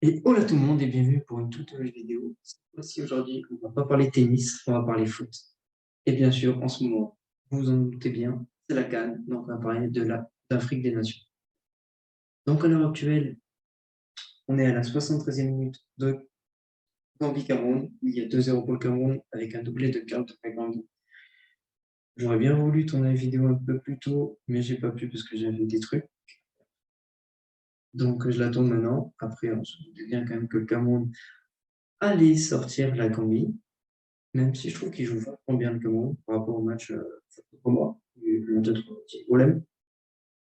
Et hola tout le monde et bienvenue pour une toute nouvelle vidéo. Cette fois-ci aujourd'hui, on va pas parler tennis, on va parler foot. Et bien sûr, en ce moment, vous vous en doutez bien, c'est la CAN, donc on va parler d'Afrique des Nations. Donc à l'heure actuelle, on est à la 73e minute de Gambie-Cameroun, où il y a 2-0 pour le Cameroun avec un doublé de Carlton Gambie. J'aurais bien voulu tourner la vidéo un peu plus tôt, mais j'ai pas pu parce que j'avais des trucs. Donc je la tourne maintenant. Après, on se doute bien quand même que le Cameroun allait sortir la Gambie. Même si je trouve qu'il joue vachement bien le Cameroun par rapport au match contre moi, il y a eu peut-être un petit problème.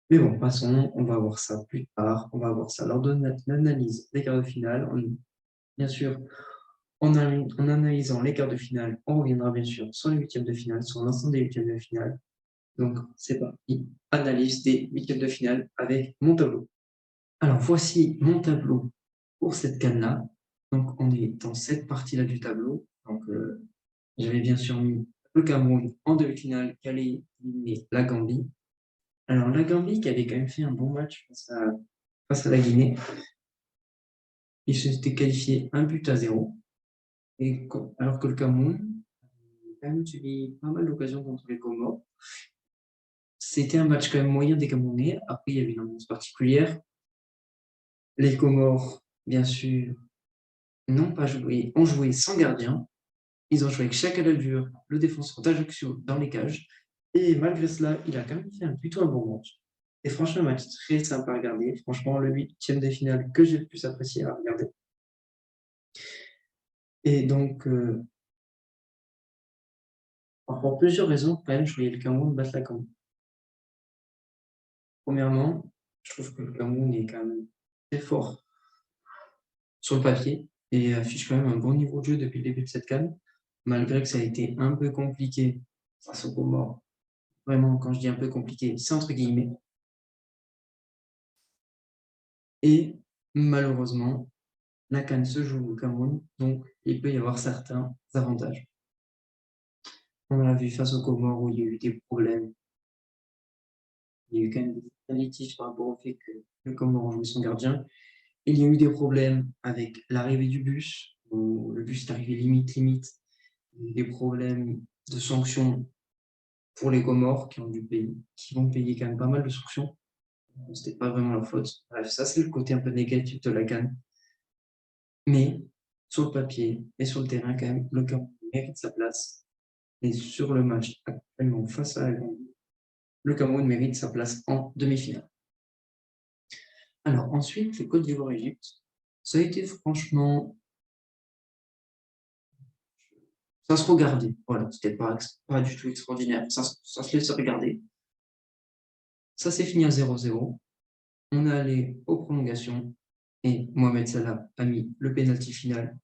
Mais bon, passons, on va voir ça plus tard. On va voir ça lors de l'analyse des quarts de finale. Bien sûr, en analysant les quarts de finale, on reviendra bien sûr sur les huitièmes de finale, sur l'ensemble des huitièmes de finale. Donc, c'est parti. Analyse des huitièmes de finale avec mon tableau. Alors, voici mon tableau pour cette CAN-là. Donc, on est dans cette partie-là du tableau. Donc, j'avais bien sûr mis le Cameroun en demi-finale qui allait éliminer la Gambie. Alors, la Gambie qui avait quand même fait un bon match face à la Guinée. Ils s'étaient qualifiés 1-0. Alors que le Cameroun a quand même subi pas mal d'occasions contre les Comores. C'était un match quand même moyen des Camerounais. Après, il y avait une ambiance particulière. Les Comores, bien sûr, n'ont pas joué, ont joué sans gardien. Ils ont joué avec Chaka Lalvure, le défenseur d'Ajaccio, dans les cages. Et malgré cela, il a quand même fait plutôt un bon match. Et franchement, un match très sympa à regarder. Franchement, le huitième de finale que j'ai le plus apprécié à regarder. Et donc, pour plusieurs raisons, quand même, je voyais le Cameroun battre la Gambie. Premièrement, je trouve que le Cameroun est quand même très fort sur le papier et affiche quand même un bon niveau de jeu depuis le début de cette CAN, malgré que ça a été un peu compliqué face aux Comores. Vraiment, quand je dis un peu compliqué, c'est entre guillemets. Et malheureusement, la CAN se joue au Cameroun, donc il peut y avoir certains avantages. On l'a vu face aux Comores où il y a eu des problèmes. Il y a eu quand même des litiges par rapport au fait que le Comore jouait son gardien. Il y a eu des problèmes avec l'arrivée du bus, où le bus est arrivé limite. Il y a eu des problèmes de sanctions pour les Comores qui ont dû payer, qui vont payer quand même pas mal de sanctions. C'était pas vraiment leur faute. Bref, ça c'est le côté un peu négatif de la CAN. Mais sur le papier et sur le terrain, quand même, le Cameroun mérite sa place. Et sur le match actuellement face à la Gambie, le Cameroun mérite sa place en demi-finale. Alors ensuite, le Côte d'Ivoire-Égypte, ça a été franchement, ça se regardait. Voilà, c'était pas du tout extraordinaire. Ça se laissait regarder. Ça s'est fini à 0-0. On est allé aux prolongations et Mohamed Salah a mis le pénalty final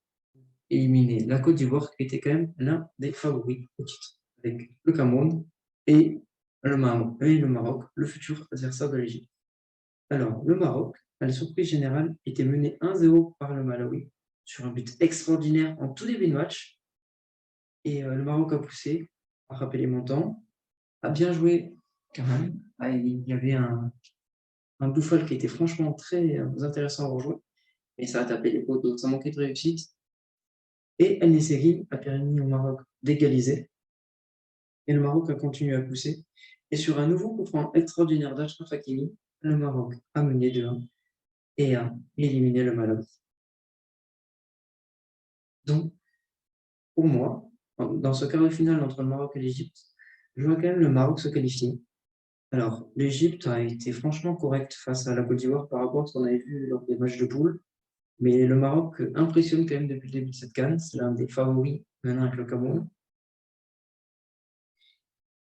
et éliminé la Côte d'Ivoire, qui était quand même l'un des favoris au titre, avec le Cameroun et le Maroc, le futur adversaire de l'Égypte. Alors, le Maroc, à la surprise générale, était mené 1-0 par le Malawi sur un but extraordinaire en tout début de match. Et le Maroc a poussé, a rappelé les montants, a bien joué quand même. Il y avait un Bouffal qui était franchement très intéressant à rejouer. Et ça a tapé les poteaux, ça manquait de réussite. Et El Nesseri a permis au Maroc d'égaliser. Et le Maroc a continué à pousser. Et sur un nouveau coup franc extraordinaire d'Achraf Hakimi, le Maroc a mené 2-1 et a éliminé le Malawi. Donc, pour moi, dans ce quart de finale entre le Maroc et l'Égypte, je vois quand même le Maroc se qualifier. Alors, l'Égypte a été franchement correcte face à la Côte d'Ivoire par rapport à ce qu'on avait vu lors des matchs de poule. Mais le Maroc impressionne quand même depuis le début de cette CAN. C'est l'un des favoris maintenant avec le Cameroun.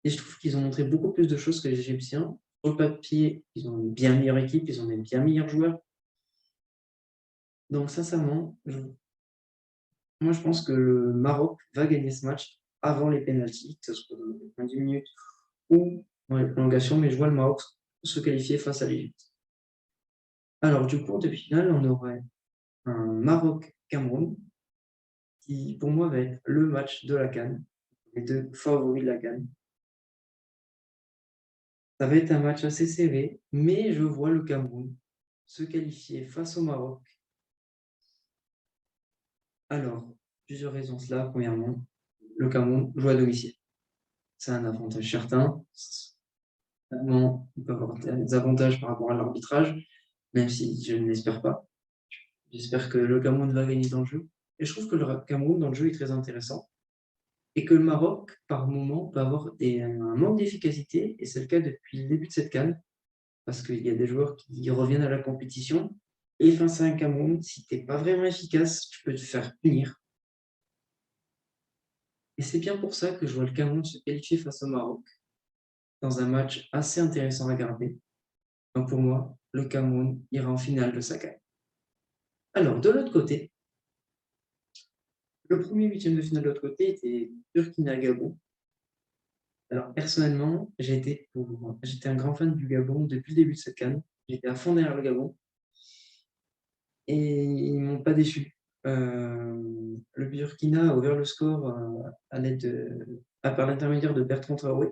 Et je trouve qu'ils ont montré beaucoup plus de choses que les Égyptiens. Sur le papier, ils ont une bien meilleure équipe, ils ont des bien meilleurs joueurs. Donc, sincèrement, moi, je pense que le Maroc va gagner ce match avant les pénaltys, que ce soit dans les 90 minutes ou dans les prolongations, mais je vois le Maroc se qualifier face à l'Égypte. Alors, du coup, de finale, on aurait un Maroc-Cameroun qui, pour moi, va être le match de la CAN, les deux favoris de la CAN. Ça va être un match assez serré, mais je vois le Cameroun se qualifier face au Maroc Alors, plusieurs raisons cela. Premièrement, le Cameroun joue à domicile. C'est un avantage certain. Certainement, il peut avoir des avantages par rapport à l'arbitrage, même si je ne l'espère pas. J'espère que le Cameroun va gagner dans le jeu. Et je trouve que le Cameroun dans le jeu est très intéressant. Et que le Maroc, par moment, peut avoir un manque d'efficacité. Et c'est le cas depuis le début de cette CAN. Parce qu'il y a des joueurs qui reviennent à la compétition. Et face à un Cameroun, si tu n'es pas vraiment efficace, tu peux te faire punir. Et c'est bien pour ça que je vois le Cameroun se qualifier face au Maroc dans un match assez intéressant à regarder. Donc pour moi, le Cameroun ira en finale de sa CAN. Alors, de l'autre côté, le premier huitième de finale de l'autre côté était Burkina-Gabon. Alors personnellement, j'étais un grand fan du Gabon depuis le début de cette CAN. J'étais à fond derrière le Gabon. Et ils ne m'ont pas déçu. Le Burkina a ouvert le score par l'intermédiaire de Bertrand Traoré.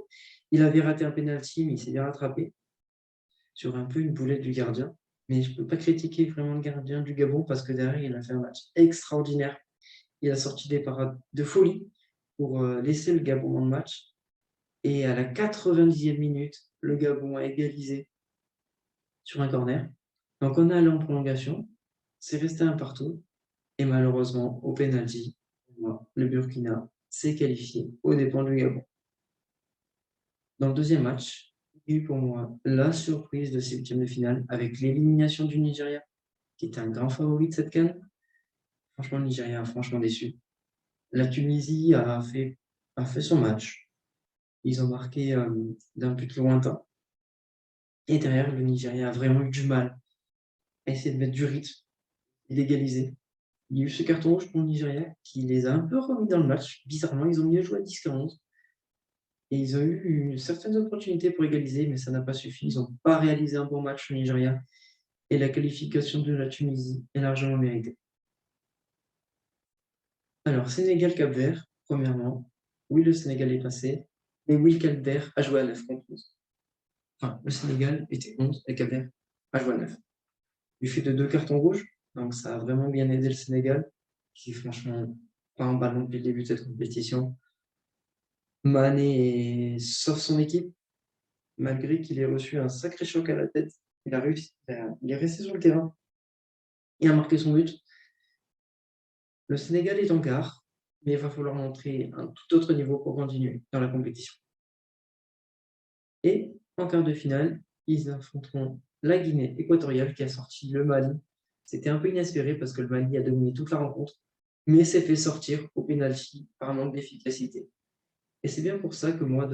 Il avait raté un penalty, mais il s'est bien rattrapé sur un peu une boulette du gardien. Mais je ne peux pas critiquer vraiment le gardien du Gabon parce que derrière, il a fait un match extraordinaire. Il a sorti des parades de folie pour laisser le Gabon dans le match. Et à la 90e minute, le Gabon a égalisé sur un corner. Donc on est allé en prolongation. C'est resté un partout. Et malheureusement, au penalty, le Burkina s'est qualifié aux dépens du Gabon. Dans le deuxième match, il y a eu pour moi la surprise de ces huitièmes de finale avec l'élimination du Nigeria, qui était un grand favori de cette CAN. Franchement, le Nigeria a franchement déçu. La Tunisie a fait son match. Ils ont marqué d'un but lointain. Et derrière, le Nigeria a vraiment eu du mal à essayer de mettre du rythme et d'égaliser. Il y a eu ce carton rouge pour le Nigeria qui les a un peu remis dans le match. Bizarrement, ils ont mieux joué à 10-11. Et ils ont eu certaines opportunités pour égaliser, mais ça n'a pas suffi. Ils n'ont pas réalisé un bon match au Nigeria. Et la qualification de la Tunisie est largement méritée. Alors, Sénégal-Cap-Vert, premièrement. Oui, le Sénégal est passé. Mais oui, le Cap-Vert a joué à 9 contre 11. Enfin, le Sénégal était 11 et Cap-Vert a joué à 9. Du fait de 2 cartons rouges. Donc, ça a vraiment bien aidé le Sénégal, qui, franchement, pas en ballon depuis le début de cette compétition. Mané sauve son équipe, malgré qu'il ait reçu un sacré choc à la tête. Il a réussi, il est resté sur le terrain. Il a marqué son but. Le Sénégal est en quart, mais il va falloir montrer un tout autre niveau pour continuer dans la compétition. Et en quart de finale, ils affronteront la Guinée équatoriale qui a sorti le Mali. C'était un peu inespéré parce que le Mali a dominé toute la rencontre, mais s'est fait sortir au pénalty par manque d'efficacité. Et c'est bien pour ça que moi,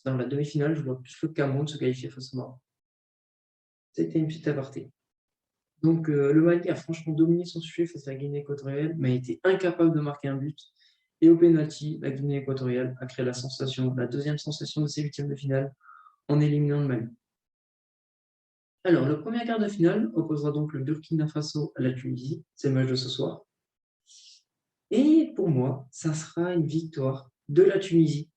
dans la demi-finale, je vois plus le Cameroun se qualifier face au Maroc. C'était une petite aparté. Donc, le Mali a franchement dominé son sujet face à la Guinée équatoriale, mais a été incapable de marquer un but. Et au pénalty, la Guinée équatoriale a créé la deuxième sensation de ces huitièmes de finale, en éliminant le Mali. Alors, le premier quart de finale opposera donc le Burkina Faso à la Tunisie. C'est le match de ce soir. Et pour moi, ça sera une victoire de la Tunisie.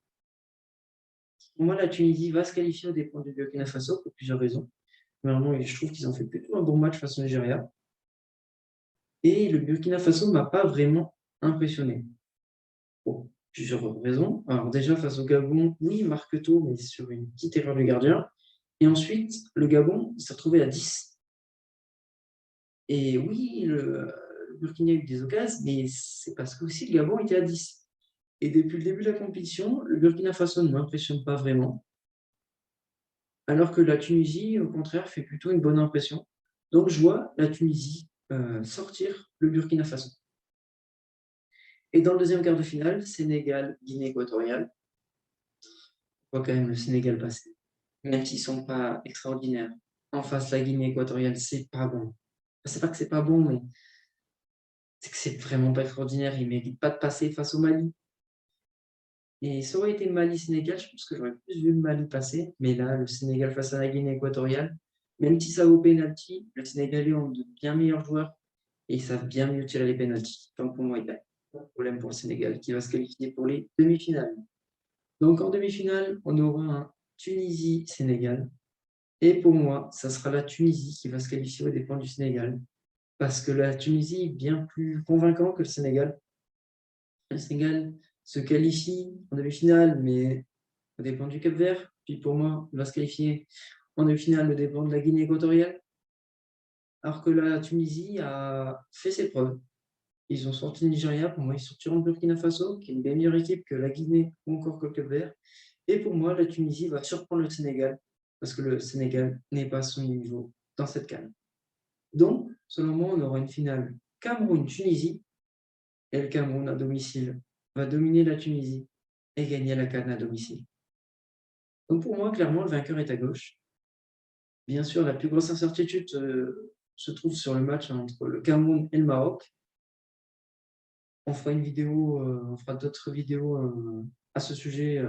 Pour moi, la Tunisie va se qualifier aux dépens du Burkina Faso pour plusieurs raisons. Premièrement, je trouve qu'ils ont fait plutôt un bon match face au Nigeria. Et le Burkina Faso ne m'a pas vraiment impressionné. Pour plusieurs raisons. Alors déjà, face au Gabon, oui, il marque tôt, mais sur une petite erreur du gardien. Et ensuite, le Gabon s'est retrouvé à 10. Et oui, le Burkina a eu des occasions, mais c'est parce que aussi le Gabon était à 10. Et depuis le début de la compétition, le Burkina Faso ne m'impressionne pas vraiment. Alors que la Tunisie, au contraire, fait plutôt une bonne impression. Donc je vois la Tunisie sortir le Burkina Faso. Et dans le deuxième quart de finale, Sénégal, Guinée équatoriale, on voit quand même le Sénégal passer. Même s'ils ne sont pas extraordinaires. En face, la Guinée équatoriale, c'est pas bon. C'est pas que c'est pas bon, mais c'est que c'est vraiment pas extraordinaire. Ils ne méritent pas de passer face au Mali. Et ça aurait été Mali-Sénégal, je pense que j'aurais plus vu le Mali passer. Mais là, le Sénégal face à la Guinée équatoriale, même si ça vaut pénalty, le Sénégalais ont de bien meilleurs joueurs et ils savent bien mieux tirer les pénaltys. Donc pour moi, il n'y a pas de problème pour le Sénégal qui va se qualifier pour les demi-finales. Donc en demi-finale, on aura un Tunisie-Sénégal. Et pour moi, ça sera la Tunisie qui va se qualifier aux dépens du Sénégal. Parce que la Tunisie est bien plus convaincante que le Sénégal. Le Sénégal se qualifie en demi-finale, mais au dépend du Cap-Vert. Puis pour moi, il va se qualifier en demi-finale au dépend de la Guinée équatoriale. Alors que la Tunisie a fait ses preuves. Ils ont sorti le Nigeria, pour moi, ils sortiront le Burkina Faso, qui est une bien meilleure équipe que la Guinée ou encore que le Cap-Vert. Et pour moi, la Tunisie va surprendre le Sénégal, parce que le Sénégal n'est pas à son niveau dans cette CAN. Donc, selon moi, on aura une finale Cameroun-Tunisie, et le Cameroun à domicile va dominer la Tunisie et gagner la CAN à domicile. Donc pour moi, clairement, le vainqueur est à gauche. Bien sûr, la plus grosse incertitude se trouve sur le match entre le Cameroun et le Maroc. On fera une vidéo, on fera d'autres vidéos à ce sujet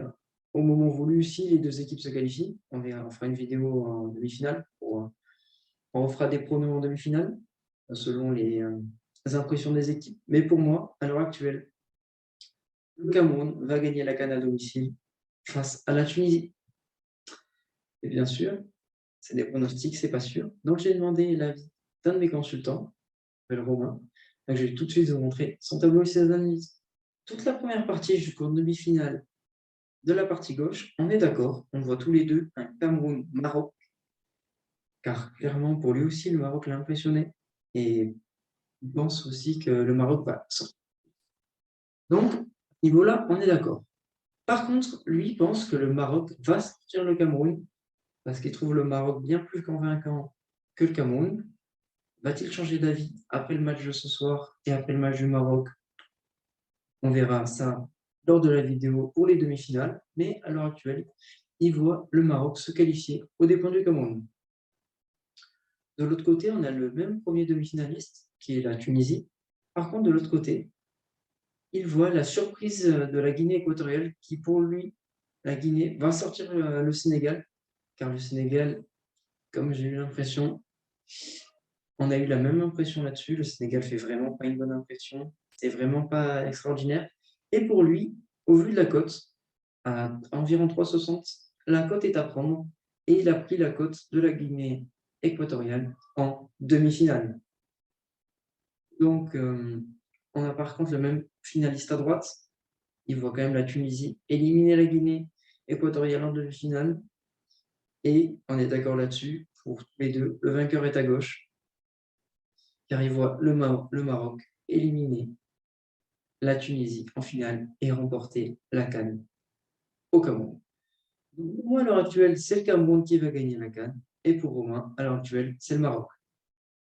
au moment voulu si les deux équipes se qualifient. On fera une vidéo en demi-finale. On fera des pronos en demi-finale selon les impressions des équipes. Mais pour moi, à l'heure actuelle, le Cameroun va gagner la CAN à domicile face à la Tunisie. Et bien sûr, c'est des pronostics, c'est pas sûr. Donc j'ai demandé l'avis d'un de mes consultants, le Romain. Donc, je vais tout de suite vous montrer son tableau et ses analyses. Toute la première partie jusqu'en demi-finale de la partie gauche, on est d'accord, on voit tous les deux un Cameroun-Maroc, car clairement pour lui aussi le Maroc l'a impressionné et il pense aussi que le Maroc va sortir. Donc, à ce niveau-là, on est d'accord. Par contre, lui pense que le Maroc va sortir le Cameroun parce qu'il trouve le Maroc bien plus convaincant que le Cameroun. Va-t-il changer d'avis après le match de ce soir et après le match du Maroc? On verra ça lors de la vidéo pour les demi-finales, mais à l'heure actuelle, il voit le Maroc se qualifier aux dépens du Cameroun. De l'autre côté, on a le même premier demi-finaliste, qui est la Tunisie. Par contre, de l'autre côté, il voit la surprise de la Guinée équatoriale, qui pour lui, la Guinée, va sortir le Sénégal, car le Sénégal, comme j'ai eu l'impression, on a eu la même impression là-dessus. Le Sénégal fait vraiment pas une bonne impression. C'est vraiment pas extraordinaire. Et pour lui, au vu de la cote, à environ 3,60, la cote est à prendre. Et il a pris la cote de la Guinée équatoriale en demi-finale. Donc, on a par contre le même finaliste à droite. Il voit quand même la Tunisie éliminer la Guinée équatoriale en demi-finale. Et on est d'accord là-dessus, pour tous les deux, le vainqueur est à gauche, car il voit le Maroc éliminer la Tunisie en finale et remporter la CAN au Cameroun. Donc, pour moi, à l'heure actuelle, c'est le Cameroun qui va gagner la CAN. Et pour Romain, à l'heure actuelle, c'est le Maroc.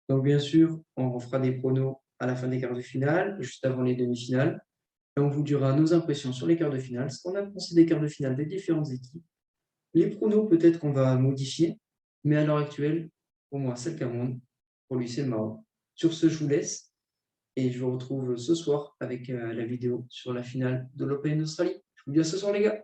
Donc, bien sûr, on fera des pronos à la fin des quarts de finale, juste avant les demi-finales. Et on vous dira nos impressions sur les quarts de finale, ce qu'on a pensé des quarts de finale des différentes équipes. Les pronos, peut-être qu'on va modifier, mais à l'heure actuelle, pour moi, c'est le Cameroun. Pour lui, c'est le Maroc. Sur ce, je vous laisse et je vous retrouve ce soir avec la vidéo sur la finale de l'Open d'Australie. Je vous dis à ce soir, les gars.